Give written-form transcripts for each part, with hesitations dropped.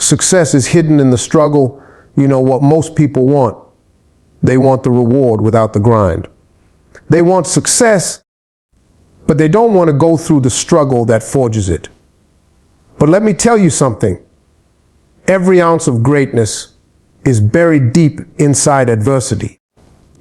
Success is hidden in the struggle. You know what most people want? They want the reward without the grind. They want success, but they don't want to go through the struggle that forges it. But let me tell you something. Every ounce of greatness is buried deep inside adversity.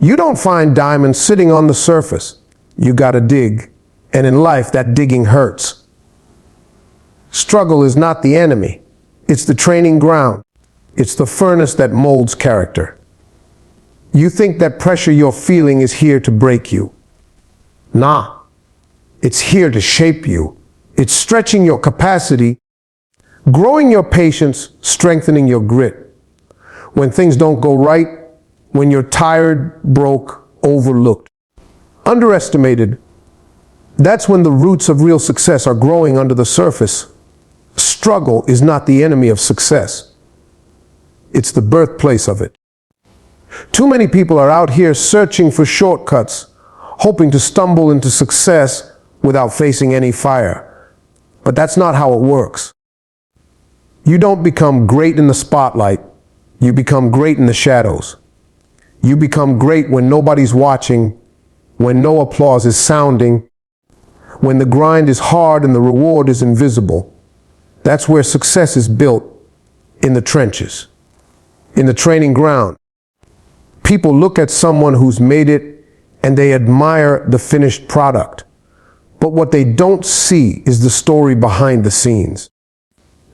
You don't find diamonds sitting on the surface. You gotta dig. And in life, that digging hurts. Struggle is not the enemy. It's the training ground. It's the furnace that molds character. You think that pressure you're feeling is here to break you. Nah. It's here to shape you. It's stretching your capacity, growing your patience, strengthening your grit. When things don't go right, when you're tired, broke, overlooked, underestimated, that's when the roots of real success are growing under the surface. Struggle is not the enemy of success. It's the birthplace of it. Too many people are out here searching for shortcuts, hoping to stumble into success without facing any fire. But that's not how it works. You don't become great in the spotlight. You become great in the shadows. You become great when nobody's watching, when no applause is sounding, when the grind is hard and the reward is invisible. That's where success is built, in the trenches, in the training ground. People look at someone who's made it and they admire the finished product. But what they don't see is the story behind the scenes.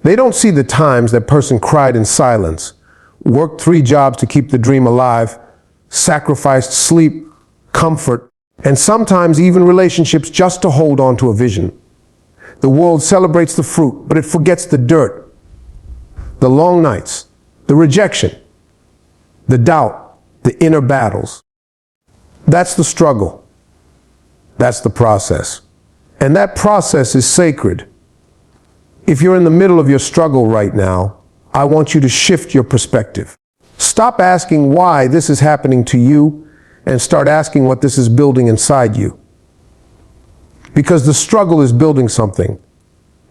They don't see the times that person cried in silence, worked 3 jobs to keep the dream alive, sacrificed sleep, comfort, and sometimes even relationships just to hold on to a vision. The world celebrates the fruit, but it forgets the dirt, the long nights, the rejection, the doubt, the inner battles. That's the struggle. That's the process. And that process is sacred. If you're in the middle of your struggle right now, I want you to shift your perspective. Stop asking why this is happening to you and start asking what this is building inside you. Because the struggle is building something.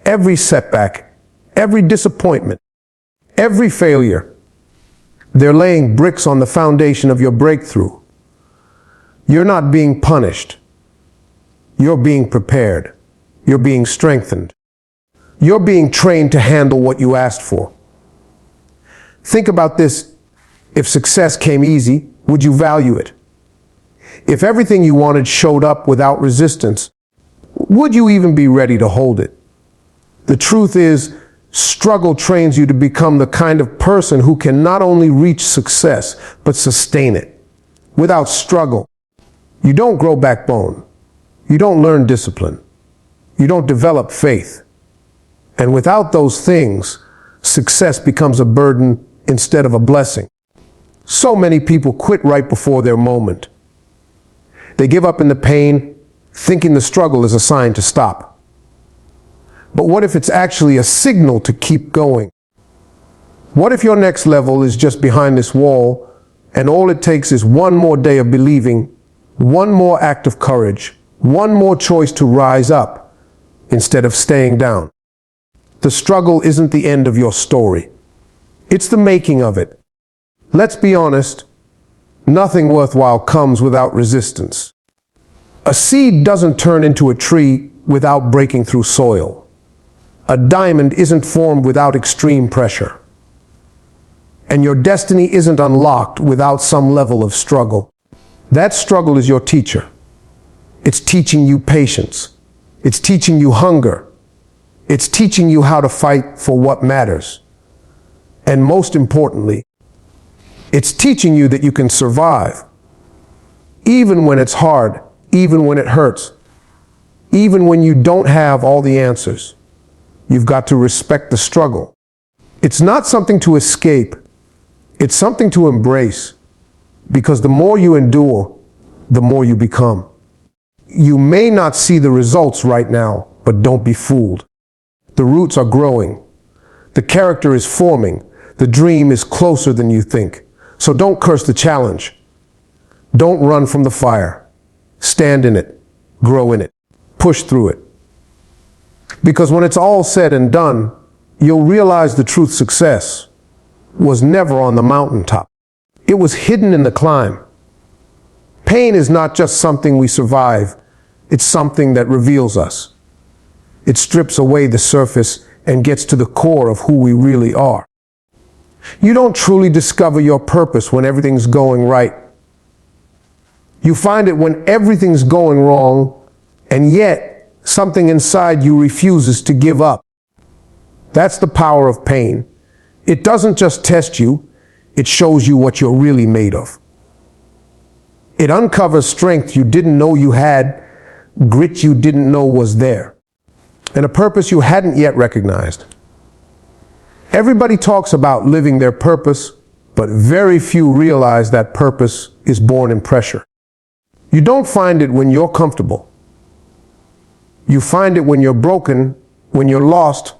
Every setback, every disappointment, every failure, they're laying bricks on the foundation of your breakthrough. You're not being punished. You're being prepared. You're being strengthened. You're being trained to handle what you asked for. Think about this. If success came easy, would you value it? If everything you wanted showed up without resistance, would you even be ready to hold it? The truth is, struggle trains you to become the kind of person who can not only reach success, but sustain it. Without struggle, you don't grow backbone. You don't learn discipline. You don't develop faith. And without those things, success becomes a burden instead of a blessing. So many people quit right before their moment. They give up in the pain, thinking the struggle is a sign to stop. But what if it's actually a signal to keep going? What if your next level is just behind this wall, and all it takes is one more day of believing, one more act of courage, one more choice to rise up instead of staying down? The struggle isn't the end of your story. It's the making of it. Let's be honest, nothing worthwhile comes without resistance. A seed doesn't turn into a tree without breaking through soil. A diamond isn't formed without extreme pressure. And your destiny isn't unlocked without some level of struggle. That struggle is your teacher. It's teaching you patience. It's teaching you hunger. It's teaching you how to fight for what matters. And most importantly, it's teaching you that you can survive, even when it's hard, even when it hurts, even when you don't have all the answers. You've got to respect the struggle. It's not something to escape. It's something to embrace, because the more you endure, the more you become. You may not see the results right now, but don't be fooled. The roots are growing. The character is forming. The dream is closer than you think. So don't curse the challenge. Don't run from the fire. Stand in it. Grow in it. Push through it. Because when it's all said and done, you'll realize the truth: success was never on the mountaintop. It was hidden in the climb. Pain is not just something we survive, it's something that reveals us. It strips away the surface and gets to the core of who we really are. You don't truly discover your purpose when everything's going right. You find it when everything's going wrong, and yet something inside you refuses to give up. That's the power of pain. It doesn't just test you, it shows you what you're really made of. It uncovers strength you didn't know you had, grit you didn't know was there, and a purpose you hadn't yet recognized. Everybody talks about living their purpose, but very few realize that purpose is born in pressure. You don't find it when you're comfortable. You find it when you're broken, when you're lost,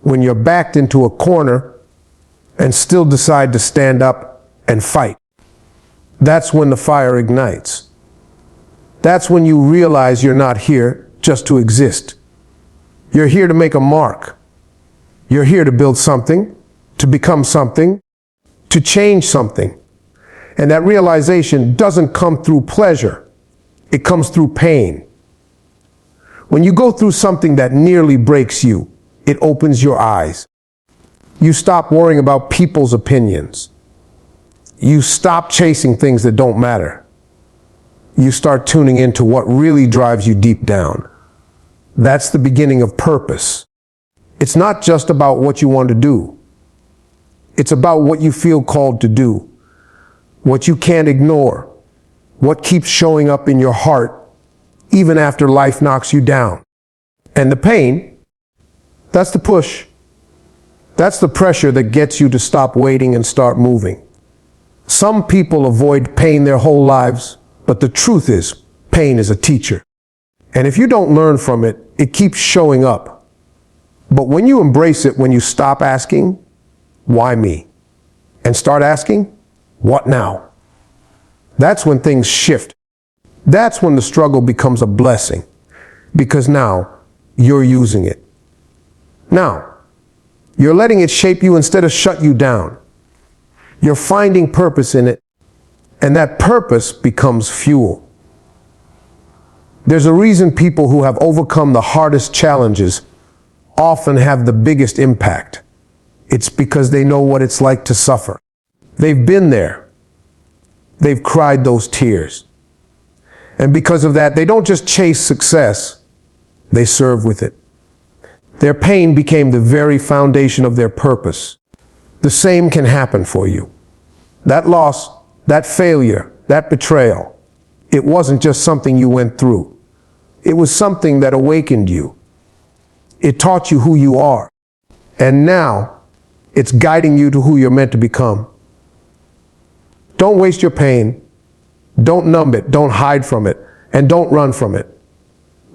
when you're backed into a corner and still decide to stand up and fight. That's when the fire ignites. That's when you realize you're not here just to exist. You're here to make a mark. You're here to build something, to become something, to change something. And that realization doesn't come through pleasure. It comes through pain. When you go through something that nearly breaks you, it opens your eyes. You stop worrying about people's opinions. You stop chasing things that don't matter. You start tuning into what really drives you deep down. That's the beginning of purpose. It's not just about what you want to do. It's about what you feel called to do, what you can't ignore, what keeps showing up in your heart even after life knocks you down. And the pain, that's the push. That's the pressure that gets you to stop waiting and start moving. Some people avoid pain their whole lives, but the truth is, pain is a teacher. And if you don't learn from it, it keeps showing up. But when you embrace it, when you stop asking, why me? And start asking, what now? That's when things shift. That's when the struggle becomes a blessing, because now you're using it. Now, you're letting it shape you instead of shut you down. You're finding purpose in it, and that purpose becomes fuel. There's a reason people who have overcome the hardest challenges often have the biggest impact. It's because they know what it's like to suffer. They've been there. They've cried those tears. And because of that, they don't just chase success, they serve with it. Their pain became the very foundation of their purpose. The same can happen for you. That loss, that failure, that betrayal, it wasn't just something you went through. It was something that awakened you. It taught you who you are. And now, it's guiding you to who you're meant to become. Don't waste your pain. Don't numb it. Don't hide from it. And don't run from it.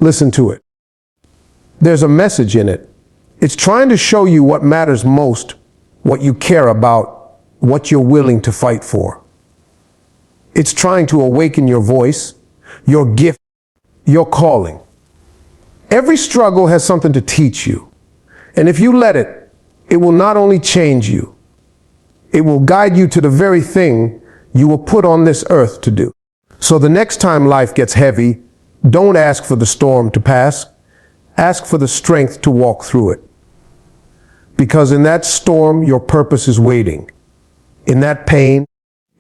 Listen to it. There's a message in it. It's trying to show you what matters most, what you care about, what you're willing to fight for. It's trying to awaken your voice, your gift, your calling. Every struggle has something to teach you. And if you let it, it will not only change you, it will guide you to the very thing you were put on this earth to do. So the next time life gets heavy, don't ask for the storm to pass. Ask for the strength to walk through it. Because in that storm, your purpose is waiting. In that pain,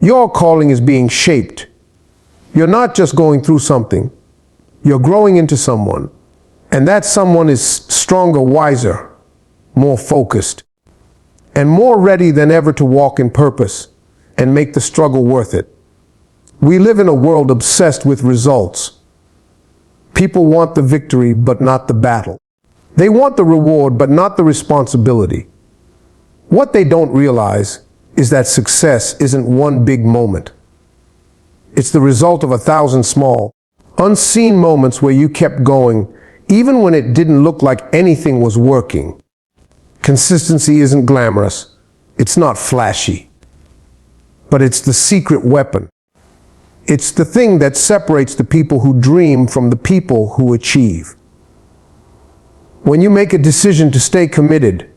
your calling is being shaped. You're not just going through something, you're growing into someone. And that someone is stronger, wiser, more focused, and more ready than ever to walk in purpose and make the struggle worth it. We live in a world obsessed with results. People want the victory, but not the battle. They want the reward, but not the responsibility. What they don't realize is that success isn't one big moment. It's the result of 1,000 small, unseen moments where you kept going, even when it didn't look like anything was working. Consistency isn't glamorous. It's not flashy. But it's the secret weapon. It's the thing that separates the people who dream from the people who achieve. When you make a decision to stay committed,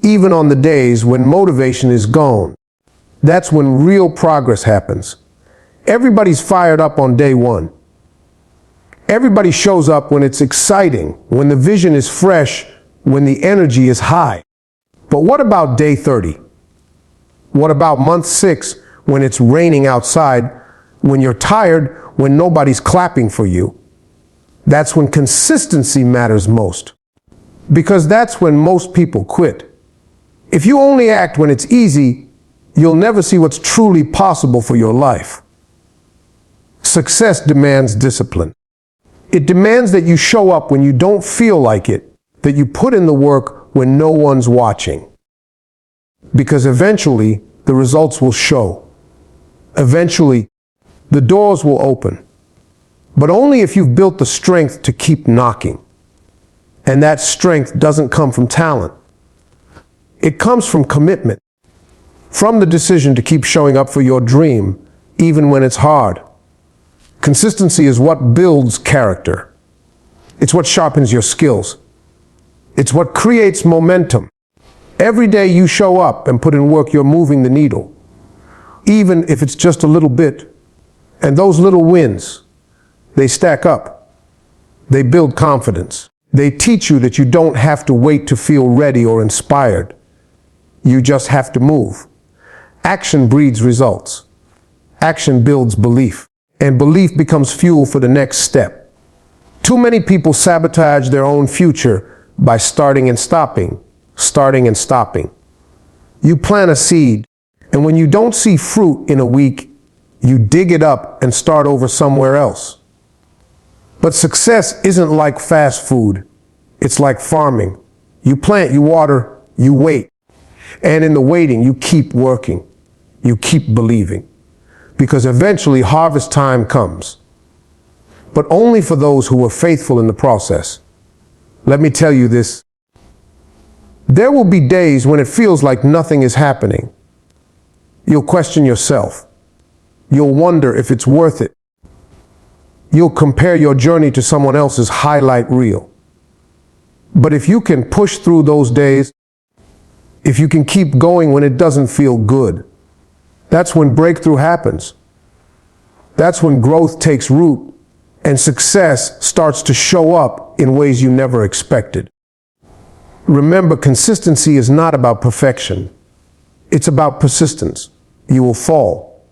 even on the days when motivation is gone. That's when real progress happens. Everybody's fired up on day one. Everybody shows up when it's exciting, when the vision is fresh, when the energy is high. But what about day 30? What about month 6, when it's raining outside, when you're tired, when nobody's clapping for you? That's when consistency matters most. Because that's when most people quit. If you only act when it's easy, you'll never see what's truly possible for your life. Success demands discipline. It demands that you show up when you don't feel like it, that you put in the work when no one's watching. Because eventually, the results will show. Eventually, the doors will open. But only if you've built the strength to keep knocking. And that strength doesn't come from talent. It comes from commitment. From the decision to keep showing up for your dream, even when it's hard. Consistency is what builds character. It's what sharpens your skills. It's what creates momentum. Every day you show up and put in work, you're moving the needle. Even if it's just a little bit. And those little wins, they stack up. They build confidence. They teach you that you don't have to wait to feel ready or inspired. You just have to move. Action breeds results. Action builds belief. And belief becomes fuel for the next step. Too many people sabotage their own future by starting and stopping. Starting and stopping. You plant a seed, and when you don't see fruit in a week, you dig it up and start over somewhere else. But success isn't like fast food. It's like farming. You plant, you water, you wait. And in the waiting, you keep working. You keep believing. Because eventually harvest time comes. But only for those who are faithful in the process. Let me tell you this. There will be days when it feels like nothing is happening. You'll question yourself. You'll wonder if it's worth it. You'll compare your journey to someone else's highlight reel. But if you can push through those days, if you can keep going when it doesn't feel good, that's when breakthrough happens. That's when growth takes root and success starts to show up in ways you never expected. Remember, consistency is not about perfection. It's about persistence. You will fall.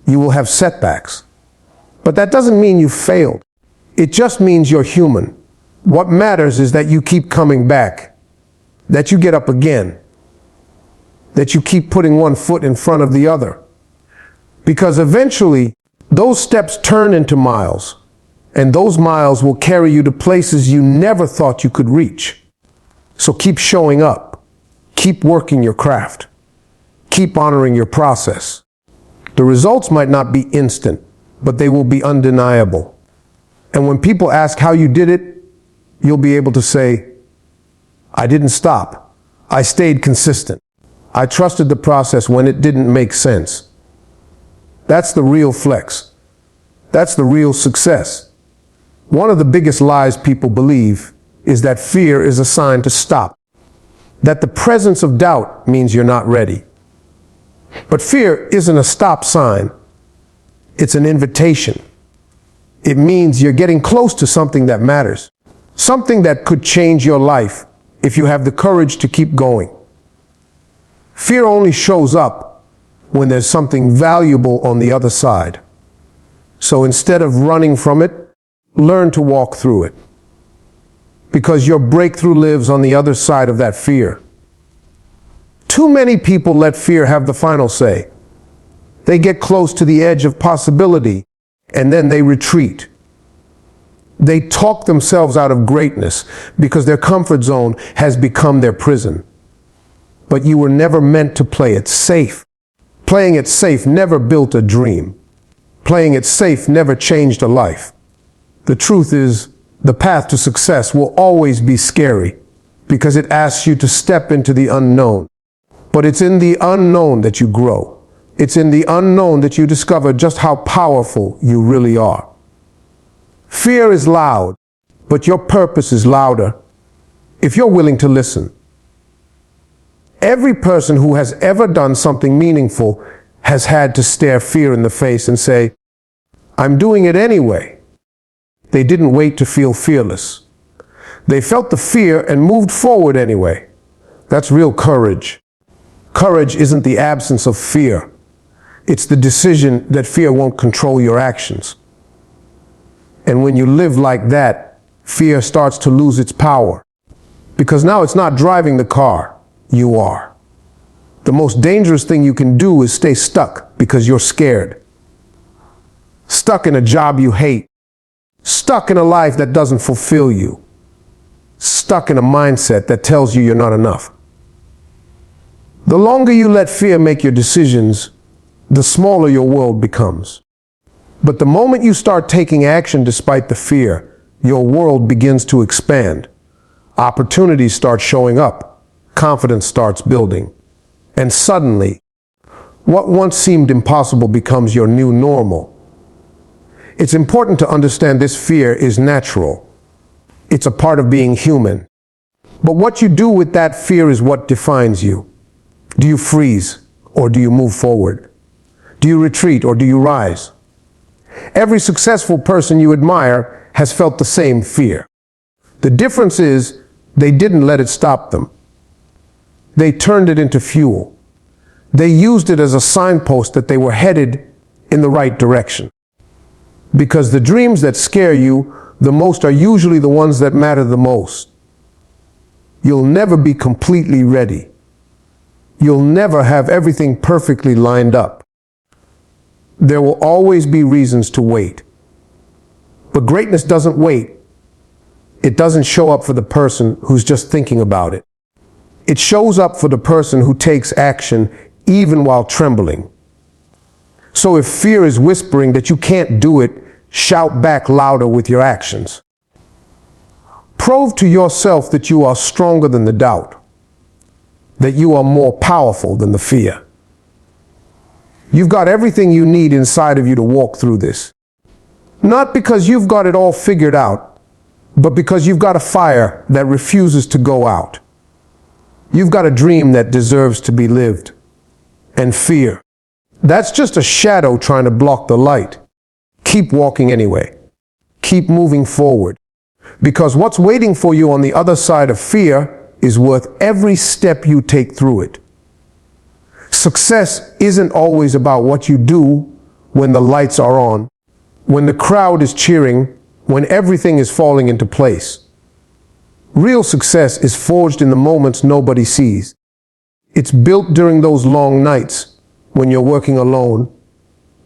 You will have setbacks. But that doesn't mean you failed. It just means you're human. What matters is that you keep coming back, that you get up again, that you keep putting one foot in front of the other. Because eventually, those steps turn into miles, and those miles will carry you to places you never thought you could reach. So keep showing up. Keep working your craft. Keep honoring your process. The results might not be instant, but they will be undeniable. And when people ask how you did it, you'll be able to say, I didn't stop. I stayed consistent. I trusted the process when it didn't make sense. That's the real flex. That's the real success. One of the biggest lies people believe is that fear is a sign to stop. That the presence of doubt means you're not ready. But fear isn't a stop sign. It's an invitation. It means you're getting close to something that matters. Something that could change your life if you have the courage to keep going. Fear only shows up when there's something valuable on the other side. So instead of running from it, learn to walk through it. Because your breakthrough lives on the other side of that fear. Too many people let fear have the final say. They get close to the edge of possibility, and then they retreat. They talk themselves out of greatness because their comfort zone has become their prison. But you were never meant to play it safe. Playing it safe never built a dream. Playing it safe never changed a life. The truth is, the path to success will always be scary because it asks you to step into the unknown. But it's in the unknown that you grow. It's in the unknown that you discover just how powerful you really are. Fear is loud, but your purpose is louder if you're willing to listen. Every person who has ever done something meaningful has had to stare fear in the face and say, "I'm doing it anyway." They didn't wait to feel fearless. They felt the fear and moved forward anyway. That's real courage. Courage isn't the absence of fear. It's the decision that fear won't control your actions. And when you live like that, fear starts to lose its power. Because now it's not driving the car, you are. The most dangerous thing you can do is stay stuck because you're scared. Stuck in a job you hate. Stuck in a life that doesn't fulfill you. Stuck in a mindset that tells you you're not enough. The longer you let fear make your decisions, the smaller your world becomes. But the moment you start taking action despite the fear, your world begins to expand. Opportunities start showing up. Confidence starts building. And suddenly, what once seemed impossible becomes your new normal. It's important to understand this fear is natural. It's a part of being human. But what you do with that fear is what defines you. Do you freeze or do you move forward? Do you retreat or do you rise? Every successful person you admire has felt the same fear. The difference is they didn't let it stop them. They turned it into fuel. They used it as a signpost that they were headed in the right direction. Because the dreams that scare you the most are usually the ones that matter the most. You'll never be completely ready. You'll never have everything perfectly lined up. There will always be reasons to wait. But greatness doesn't wait. It doesn't show up for the person who's just thinking about it. It shows up for the person who takes action even while trembling. So if fear is whispering that you can't do it, shout back louder with your actions. Prove to yourself that you are stronger than the doubt, that you are more powerful than the fear. You've got everything you need inside of you to walk through this. Not because you've got it all figured out, but because you've got a fire that refuses to go out. You've got a dream that deserves to be lived. And fear, that's just a shadow trying to block the light. Keep walking anyway. Keep moving forward. Because what's waiting for you on the other side of fear is worth every step you take through it. Success isn't always about what you do when the lights are on, when the crowd is cheering, when everything is falling into place. Real success is forged in the moments nobody sees. It's built during those long nights when you're working alone,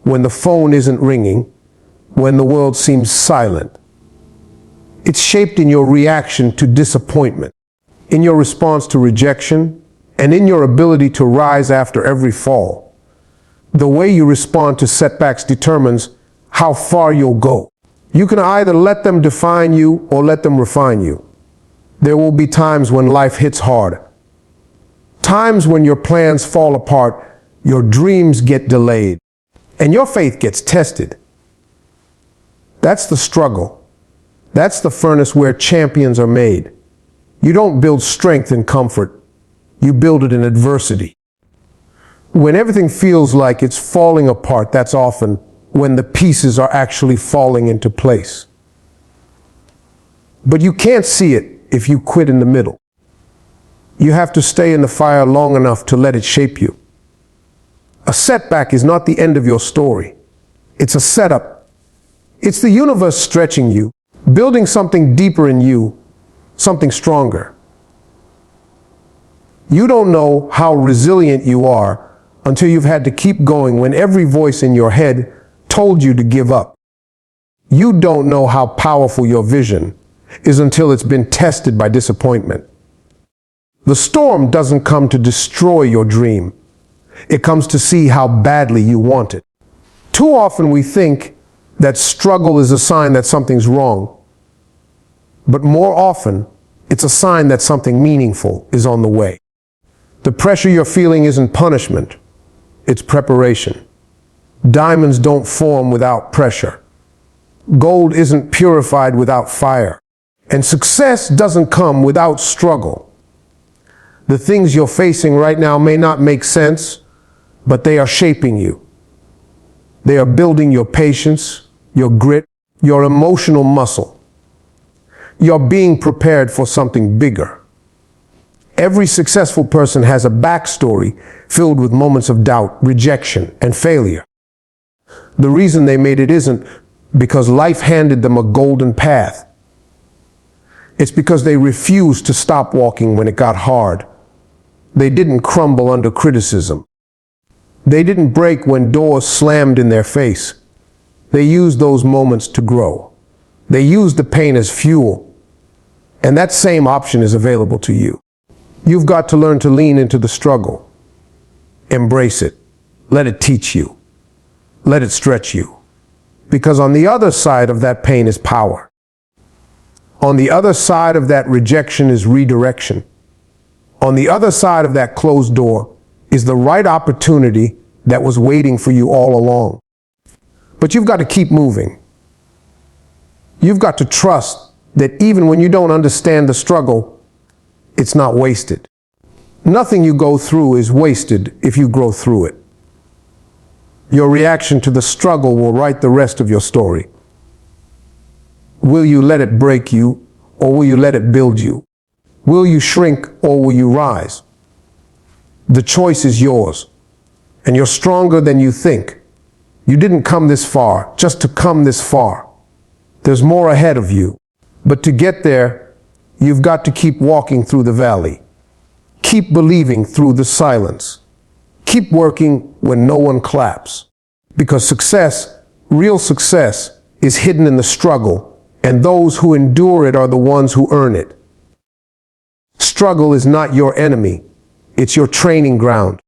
when the phone isn't ringing, when the world seems silent. It's shaped in your reaction to disappointment, in your response to rejection, and in your ability to rise after every fall. The way you respond to setbacks determines how far you'll go. You can either let them define you or let them refine you. There will be times when life hits hard. Times when your plans fall apart, your dreams get delayed, and your faith gets tested. That's the struggle. That's the furnace where champions are made. You don't build strength in comfort. You build it in adversity. When everything feels like it's falling apart, that's often when the pieces are actually falling into place. But you can't see it if you quit in the middle. You have to stay in the fire long enough to let it shape you. A setback is not the end of your story. It's a setup. It's the universe stretching you, building something deeper in you, something stronger. You don't know how resilient you are until you've had to keep going when every voice in your head told you to give up. You don't know how powerful your vision is until it's been tested by disappointment. The storm doesn't come to destroy your dream. It comes to see how badly you want it. Too often we think that struggle is a sign that something's wrong. But more often, it's a sign that something meaningful is on the way. The pressure you're feeling isn't punishment. It's preparation. Diamonds don't form without pressure. Gold isn't purified without fire. And success doesn't come without struggle. The things you're facing right now may not make sense, but they are shaping you. They are building your patience, your grit, your emotional muscle. You're being prepared for something bigger. Every successful person has a backstory filled with moments of doubt, rejection, and failure. The reason they made it isn't because life handed them a golden path. It's because they refused to stop walking when it got hard. They didn't crumble under criticism. They didn't break when doors slammed in their face. They used those moments to grow. They used the pain as fuel. And that same option is available to you. You've got to learn to lean into the struggle. Embrace it. Let it teach you. Let it stretch you. Because on the other side of that pain is power. On the other side of that rejection is redirection. On the other side of that closed door is the right opportunity that was waiting for you all along. But you've got to keep moving. You've got to trust that even when you don't understand the struggle, it's not wasted. Nothing you go through is wasted if you grow through it. Your reaction to the struggle will write the rest of your story. Will you let it break you, or will you let it build you? Will you shrink, or will you rise? The choice is yours, and you're stronger than you think. You didn't come this far just to come this far. There's more ahead of you. But to get there, you've got to keep walking through the valley. Keep believing through the silence. Keep working when no one claps. Because success, real success, is hidden in the struggle, and those who endure it are the ones who earn it. Struggle is not your enemy. It's your training ground.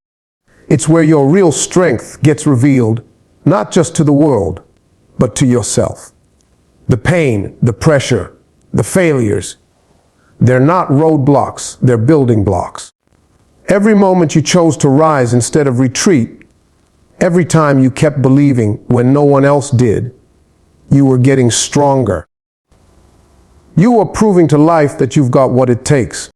It's where your real strength gets revealed, not just to the world, but to yourself. The pain, the pressure, the failures, they're not roadblocks, they're building blocks. Every moment you chose to rise instead of retreat, every time you kept believing when no one else did, you were getting stronger. You are proving to life that you've got what it takes.